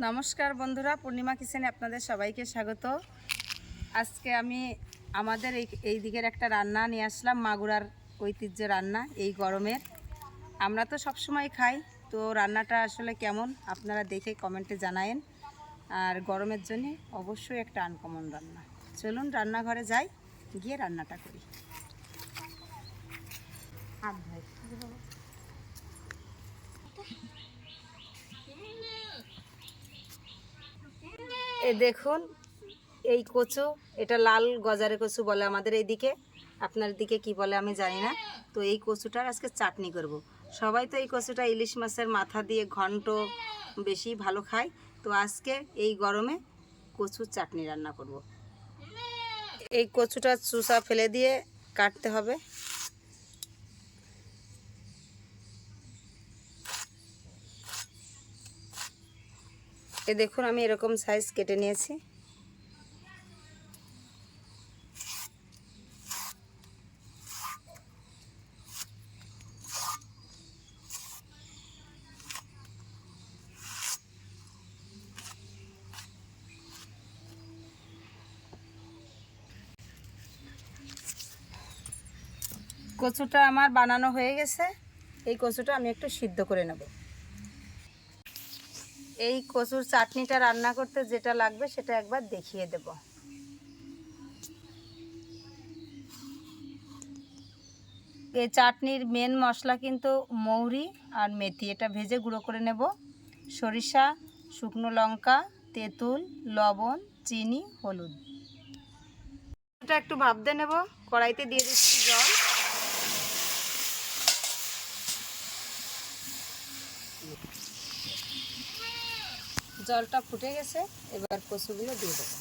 নমস্কার বন্ধুরা, পূর্ণিমা কিচেনে আপনাদের সবাইকে স্বাগত। আজকে আমি আমাদের এই দিকের একটা রান্না নিয়ে আসলাম, মাগুরার ঐতিহ্য রান্না। এই গরমের আমরা তো সব সময় খাই, তো রান্নাটা আসলে কেমন আপনারা দেখে কমেন্টে জানায়েন। আর গরমের জন্য অবশ্যই একটা আনকমন রান্না। চলুন রান্নাঘরে যাই, গিয়ে রান্নাটা করি। এই দেখুন, এই কচু, এটা লাল গজারে কচু বলে আমাদের এইদিকে, আপনার দিকে কি বলে আমি জানি না। তো এই কচুটার আজকে চাটনি করব। সবাই তো এই কচুটা ইলিশ মাছের মাথা দিয়ে ঘন্ট বেশি ভালো খায়, তো আজকে এই গরমে কচুর চাটনি রান্না করব। এই কচুটা চুষা ফেলে দিয়ে কাটতে হবে। এ দেখুন, আমি এরকম সাইজ কেটে নিয়েছি। কচুটা আমার বানানো হয়ে গেছে। এই কচুটা আমি একটু সিদ্ধ করে নেব। এই কচুর চাটনিটা রান্না করতে যেটা লাগবে সেটা একবার দেখিয়ে দেব। এই চাটনির মেন মশলা কিন্তু মৌরি আর মেথি, এটা ভেজে গুঁড়ো করে নেব। সরিষা, শুকনো লঙ্কা, তেঁতুল, লবণ, চিনি, হলুদ। এটা একটু ভাপতে নেব। কড়াইতে দিয়ে দিচ্ছি জল। জলটা ফুটে গেছে, এবার কচুগুলো দিয়ে দেবো।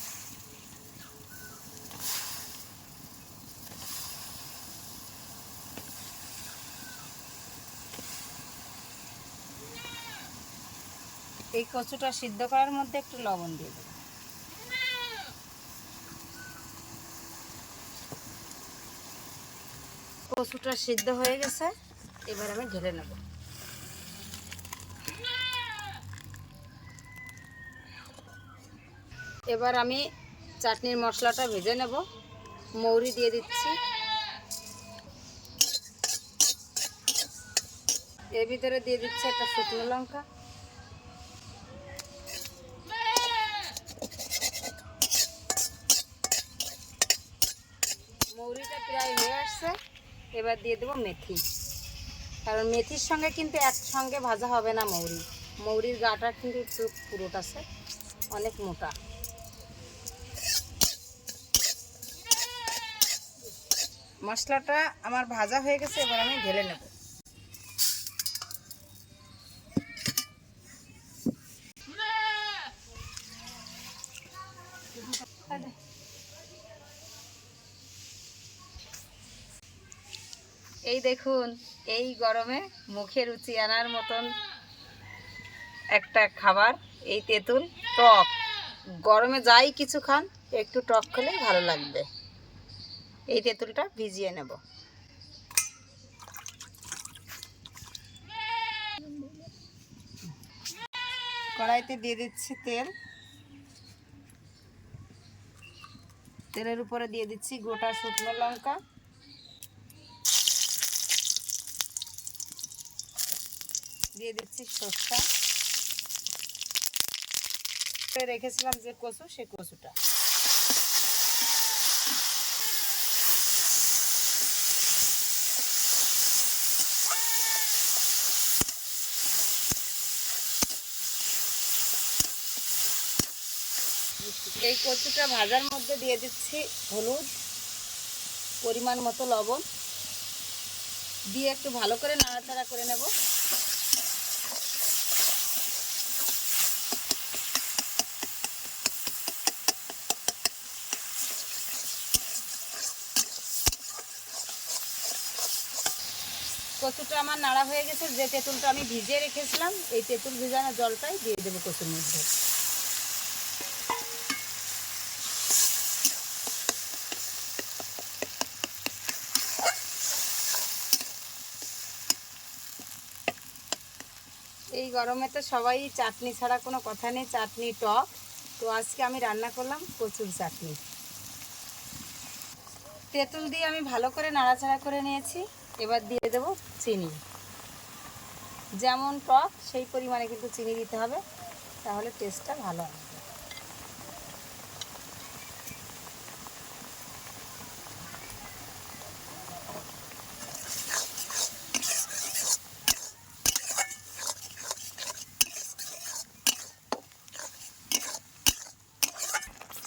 এই কচুটা সিদ্ধ করার মধ্যে একটু লবণ দিয়ে দেবো। কচুটা সিদ্ধ হয়ে গেছে, এবার আমি ঢেলে নেব। এবার আমি চাটনির মশলাটা ভেজে নেব। মৌরি দিয়ে দিচ্ছি, এর ভিতরে দিয়ে দিচ্ছি একটা শুকনো লঙ্কা, মৌরিটা প্রায় হয়ে আসছে। এবার দিয়ে দেবো মেথি, কারণ মেথির সঙ্গে কিন্তু একসঙ্গে ভাজা হবে না। মৌরির গাটা কিন্তু একটু পুরোটাছে, অনেক মোটা। মশলাটা আমার ভাজা হয়ে গেছে, এবার আমি ঢেলে নেব। এই দেখুন, এই গরমে মুখে রুচি আনার মতন একটা খাবার, এই তেঁতুল টক। গরমে যাই কিছু খান, একটু টক খেলেই ভালো লাগবে। এই তেঁতুলটা ভিজিয়ে নেব। কড়াইতে দিয়ে দিচ্ছি তেল। তেলের উপরে দিয়ে দিচ্ছি গোটা শুকনো লঙ্কা, দিয়ে দিচ্ছি সরষা, রেখেছিলাম যে কচু, সে কচুটা। এই কচুটা ভাজার মধ্যে দিয়ে দিচ্ছি হলুদ, পরিমাণ মতো লবণ দিয়ে একটু ভালো করে নাড়াচাড়া করে নেব। কচুটা আমার নাড়া হয়ে গেছে। যে তেঁতুলটা আমি ভিজিয়ে রেখেছিলাম, এই তেঁতুল ভিজানো জলটাই দিয়ে দেবো কচুর মধ্যে। এই গরমে তো সবাই চাটনি ছাড়া কোনো কথা নেই, চাটনি টক। তো আজকে আমি রান্না করলাম কচুর চাটনি। তেঁতুল দিয়ে আমি ভালো করে নাড়াচাড়া করে নিয়েছি। এবার দিয়ে দেব চিনি। যেমন টক সেই পরিমাণে কিন্তু চিনি দিতে হবে, তাহলে টেস্টটা ভালো হবে।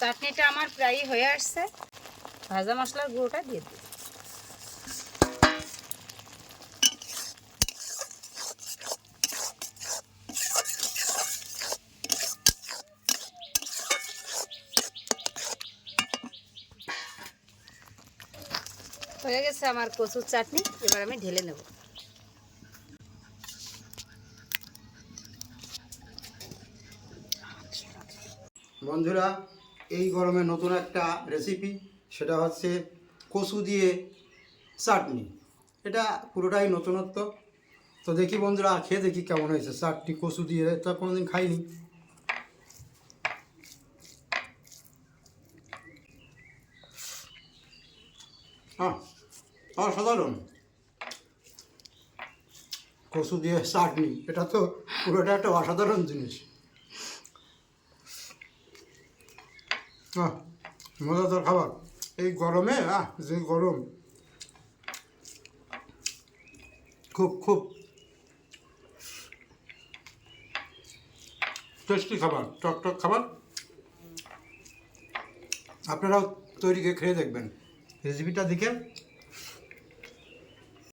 চাটনিটা আমার প্রায়ই হয়ে আসছে। ভাজা মশলার গুঁড়োটা দিয়ে দিই। হয়ে গেছে আমার কচুর চাটনি। এবার আমি ঢেলে নেব। বন্ধুরা, এই গরমে নতুন একটা রেসিপি, সেটা হচ্ছে কচু দিয়ে চাটনি। এটা পুরোটাই নতুনত্ব। তো দেখি বন্ধুরা, খেয়ে দেখি কেমন হয়েছে চাটনি কচু দিয়ে। তো কোনোদিন খাইনি। হ্যাঁ, অসাধারণ। কচু দিয়ে চাটনি, এটা তো পুরোটা একটা অসাধারণ জিনিস। মজাদার খাবার এই গরমে। যে গরম, খুব খুব টেস্টি খাবার, টক খাবার। আপনারাও তৈরি করে খেয়ে দেখবেন। রেসিপিটা দেখে